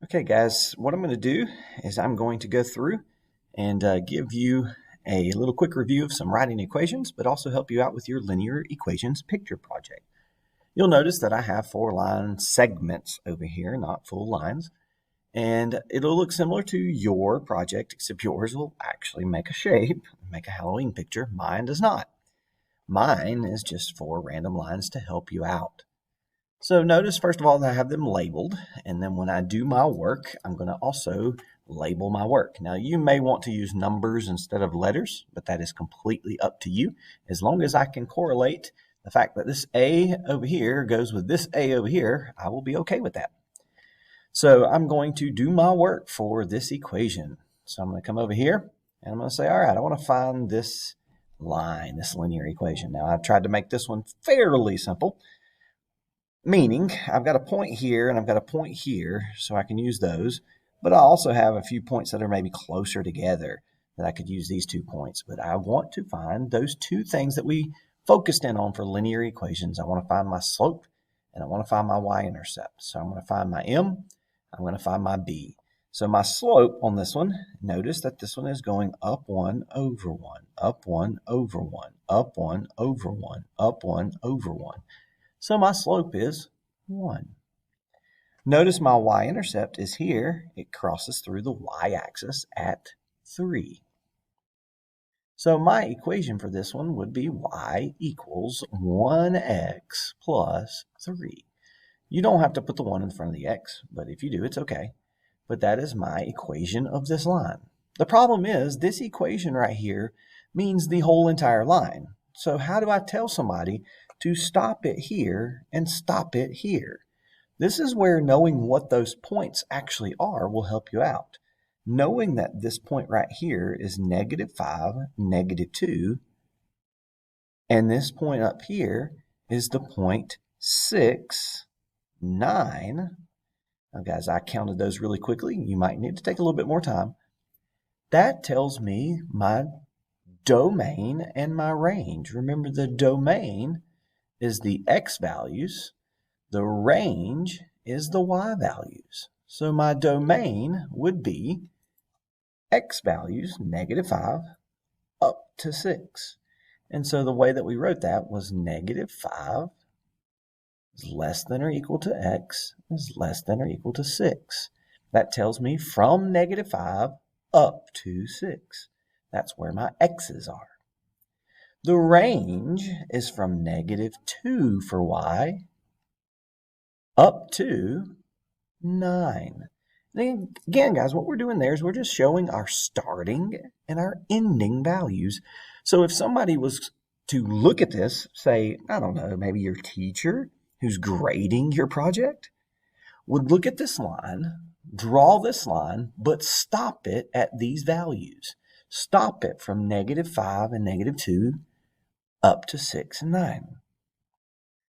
Okay, guys, what I'm going to do is I'm going to go through and give you a little quick review of some writing equations, but also help you out with your linear equations picture project. You'll notice that I have 4-line segments over here, not full lines, and it'll look similar to your project, except yours will actually make a shape, make a Halloween picture. Mine does not. Mine is just 4 random lines to help you out. So notice, first of all, that I have them labeled, and then when I do my work, I'm going to also label my work. Now, you may want to use numbers instead of letters, but that is completely up to you. As long as I can correlate the fact that this A over here goes with this A over here, I will be okay with that. So I'm going to do my work for this equation. So I'm going to come over here, and I'm going to say, all right, I want to find this line, this linear equation. Now, I've tried to make this one fairly simple, meaning I've got a point here and I've got a point here, so I can use those. But I also have a few points that are maybe closer together that I could use these 2 points. But I want to find those 2 things that we focused in on for linear equations. I want to find my slope and I want to find my y-intercept. So I'm going to find my m, I'm going to find my b. So my slope on this one, notice that this one is going up 1 over 1, up 1 over 1, up 1 over 1, up 1 over 1. So my slope is 1. Notice my y-intercept is here. It crosses through the y-axis at 3. So my equation for this one would be y equals 1x plus 3. You don't have to put the 1 in front of the x, but if you do, it's okay. But that is my equation of this line. The problem is this equation right here means the whole entire line. So how do I tell somebody to stop it here and stop it here? This is where knowing what those points actually are will help you out. Knowing that this point right here is -5, -2, and this point up here is the point 6, 9. Now, guys, I counted those really quickly. You might need to take a little bit more time. That tells me my domain and my range. Remember, the domain is the x values. The range is the y values. So my domain would be x values, -5, up to 6. And so the way that we wrote that was -5 is less than or equal to x is less than or equal to 6. That tells me from -5 up to 6. That's where my x's are. The range is from -2 for y up to 9. And again, guys, what we're doing there is we're just showing our starting and our ending values. So if somebody was to look at this, say, I don't know, maybe your teacher who's grading your project would look at this line, draw this line, but stop it at these values. Stop it from -5 and -2 up to 6 and 9.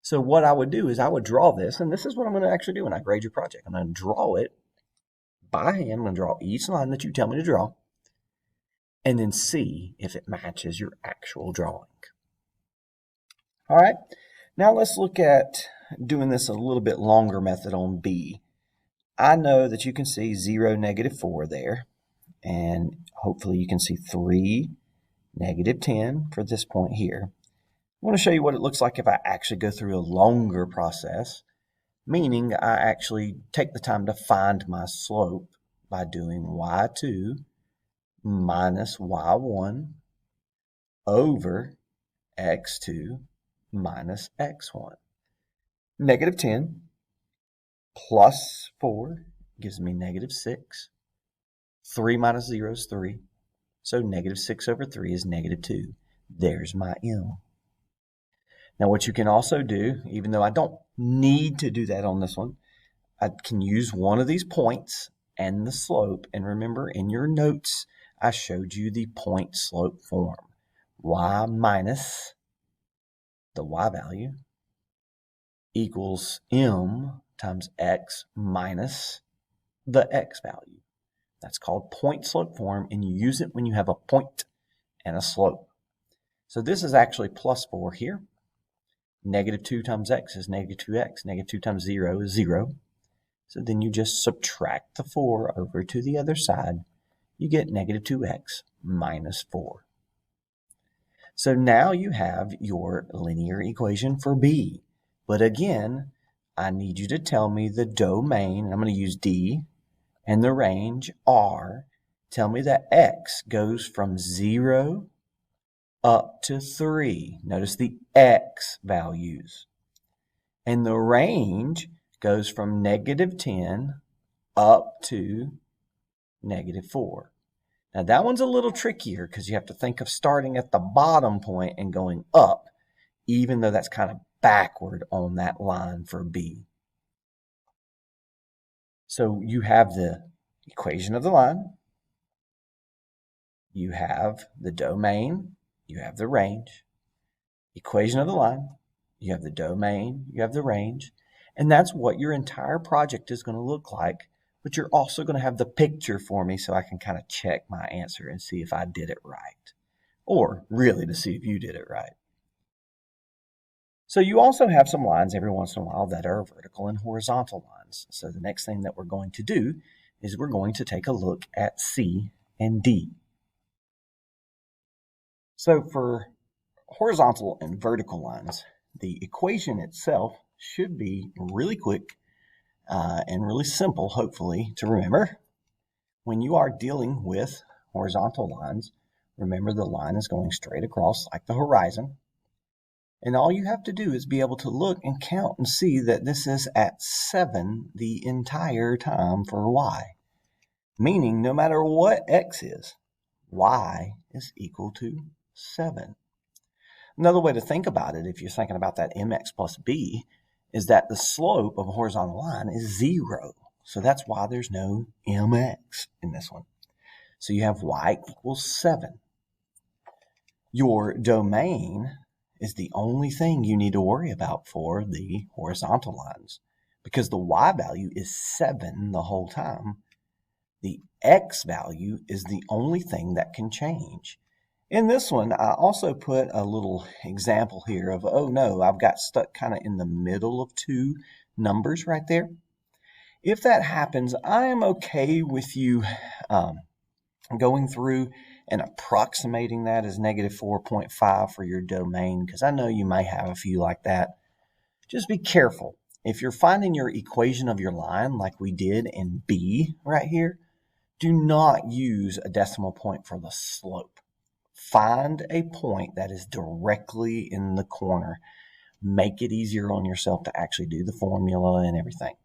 So what I would do is I would draw this, and this is what I'm going to actually do when I grade your project. I'm going to draw it by hand. I'm going to draw each line that you tell me to draw, and then see if it matches your actual drawing. All right, now let's look at doing this a little bit longer method on B. I know that you can see 0, -4 there, and hopefully you can see 3, -10 for this point here. I want to show you what it looks like if I actually go through a longer process, meaning I actually take the time to find my slope by doing y2 minus y1 over x2 minus x1. -10 plus 4 gives me -6. 3 minus 0 is 3. So -6 over 3 is -2. There's my m. Now what you can also do, even though I don't need to do that on this one, I can use one of these points and the slope. And remember, in your notes, I showed you the point slope form. Y minus the y value equals m times x minus the x value. That's called point slope form, and you use it when you have a point and a slope. So this is actually plus 4 here. -2 times x is -2x. -2 times 0 is 0. So then you just subtract the 4 over to the other side. You get negative 2x minus 4. So now you have your linear equation for b. But again, I need you to tell me the domain. I'm going to use D and the range R. Tell me that x goes from 0 up to 3. Notice the x values. And the range goes from negative 10 up to negative 4. Now that one's a little trickier because you have to think of starting at the bottom point and going up, even though that's kind of backward on that line for B. So you have the equation of the line, you have the domain, you have the range, equation of the line, you have the domain, you have the range, and that's what your entire project is going to look like. But you're also going to have the picture for me so I can kind of check my answer and see if I did it right, or really to see if you did it right. So you also have some lines every once in a while that are vertical and horizontal lines. So the next thing that we're going to do is we're going to take a look at C and D. So for horizontal and vertical lines, the equation itself should be really quick and really simple, hopefully, to remember. When you are dealing with horizontal lines, remember the line is going straight across like the horizon. And all you have to do is be able to look and count and see that this is at 7 the entire time for y. Meaning no matter what x is, y is equal to 7. Another way to think about it, if you're thinking about that mx plus b, is that the slope of a horizontal line is 0. So that's why there's no mx in this one. So you have y equals 7. Your domain is the only thing you need to worry about for the horizontal lines because the y value is 7 the whole time. The x value is the only thing that can change. In this one, I also put a little example here of, oh no, I've got stuck kind of in the middle of two numbers right there. If that happens, I am okay with you going through and approximating that as negative 4.5 for your domain, because I know you may have a few like that. Just be careful. If you're finding your equation of your line like we did in B right here, do not use a decimal point for the slope. Find a point that is directly in the corner. Make it easier on yourself to actually do the formula and everything.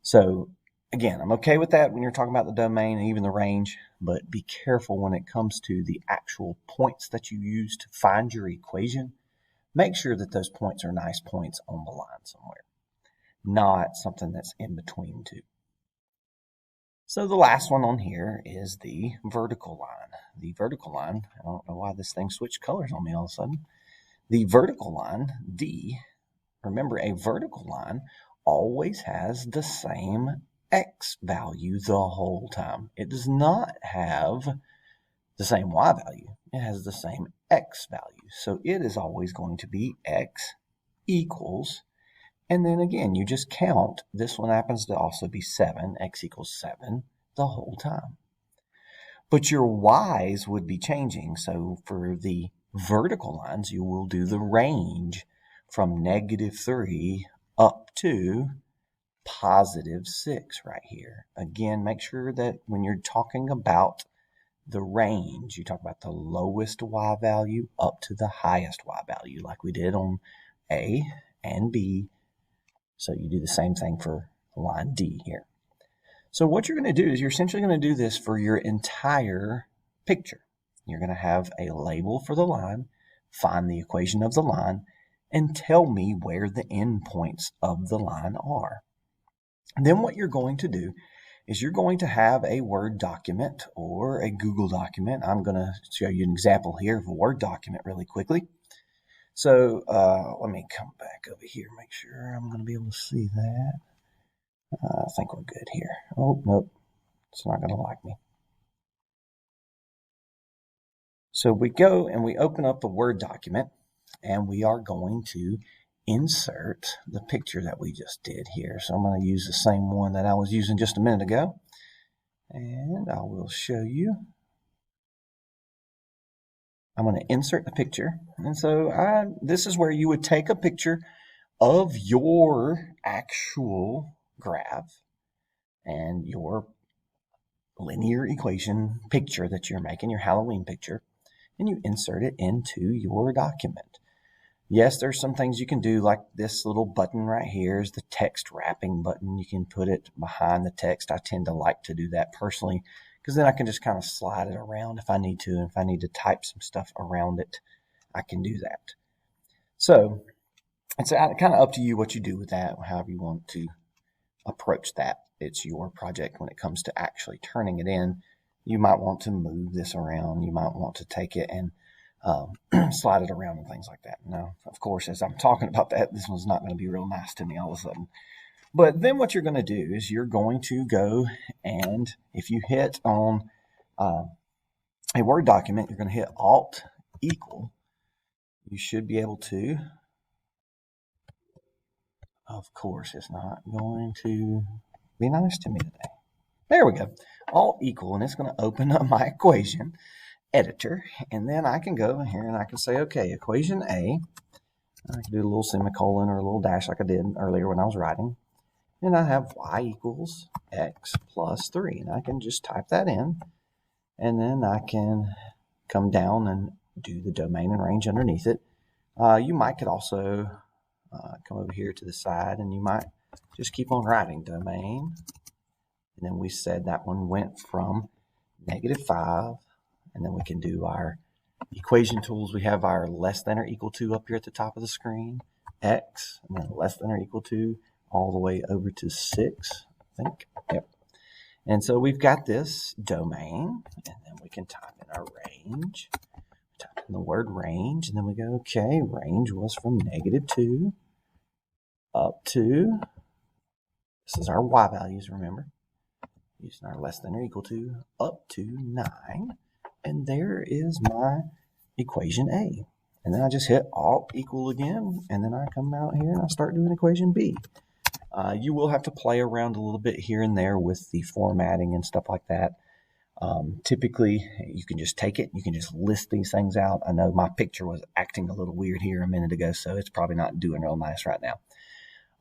So again, I'm okay with that when you're talking about the domain and even the range, but be careful when it comes to the actual points that you use to find your equation. Make sure that those points are nice points on the line somewhere, not something that's in between two. So the last one on here is the vertical line. The vertical line, I don't know why this thing switched colors on me all of a sudden. The vertical line, D, remember a vertical line always has the same x value the whole time. It does not have the same y value. It has the same x value. So it is always going to be x equals, and then again, you just count. This one happens to also be 7, x equals 7 the whole time. But your y's would be changing. So for the vertical lines, you will do the range from negative 3 up to positive 6 right here. Again, make sure that when you're talking about the range, you talk about the lowest y value up to the highest y value, like we did on A and B. So you do the same thing for line D here. So what you're going to do is you're essentially going to do this for your entire picture. You're going to have a label for the line, find the equation of the line, and tell me where the endpoints of the line are. And then what you're going to do is you're going to have a Word document or a Google document. I'm going to show you an example here of a Word document really quickly. So let me come back over here, make sure I'm going to be able to see that. I think we're good here. Oh, nope. It's not going to like me. So we go and we open up the Word document, and we are going to insert the picture that we just did here. So I'm going to use the same one that I was using just a minute ago. And I will show you. I'm going to insert the picture. And so this is where you would take a picture of your actual graph and your linear equation picture that you're making, your Halloween picture, and you insert it into your document. Yes, there's some things you can do, like this little button right here is the text wrapping button. You can put it behind the text. I tend to like to do that personally because then I can just kind of slide it around if I need to. And if I need to type some stuff around it, I can do that. So it's kind of up to you what you do with that, however you want to approach that. It's your project when it comes to actually turning it in. You might want to move this around. You might want to take it and slide it around and things like that. Now, of course, as I'm talking about that, this one's not going to be real nice to me all of a sudden. But then what you're going to do is you're going to go and if you hit on a Word document, you're going to hit Alt equal. You should be able to. Of course, it's not going to be nice to me today. There we go. Alt equal, and it's going to open up my equation editor, and then I can go in here and I can say, okay, equation A. I can do a little semicolon or a little dash like I did earlier when I was writing. And I have y equals x plus 3. And I can just type that in. And then I can come down and do the domain and range underneath it. You could also come over here to the side and you might just keep on writing domain. And then we said that one went from -5. And then we can do our equation tools. We have our less than or equal to up here at the top of the screen, x, and then less than or equal to all the way over to 6, I think. Yep. And so we've got this domain, and then we can type in our range. Type in the word range, and then we go, okay, range was from -2 up to, this is our y values, remember, using our less than or equal to, up to 9. And there is my equation A. And then I just hit Alt equal again, and then I come out here and I start doing equation B. You will have to play around a little bit here and there with the formatting and stuff like that. Typically, you can just take it. You can just list these things out. I know my picture was acting a little weird here a minute ago, so it's probably not doing real nice right now.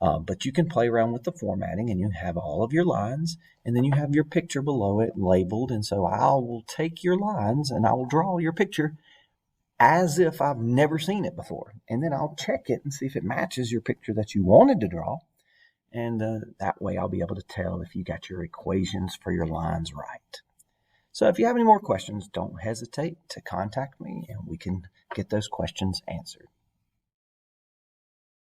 But you can play around with the formatting and you have all of your lines and then you have your picture below it labeled. And so I will take your lines and I will draw your picture as if I've never seen it before. And then I'll check it and see if it matches your picture that you wanted to draw. And that way I'll be able to tell if you got your equations for your lines right. So if you have any more questions, don't hesitate to contact me and we can get those questions answered.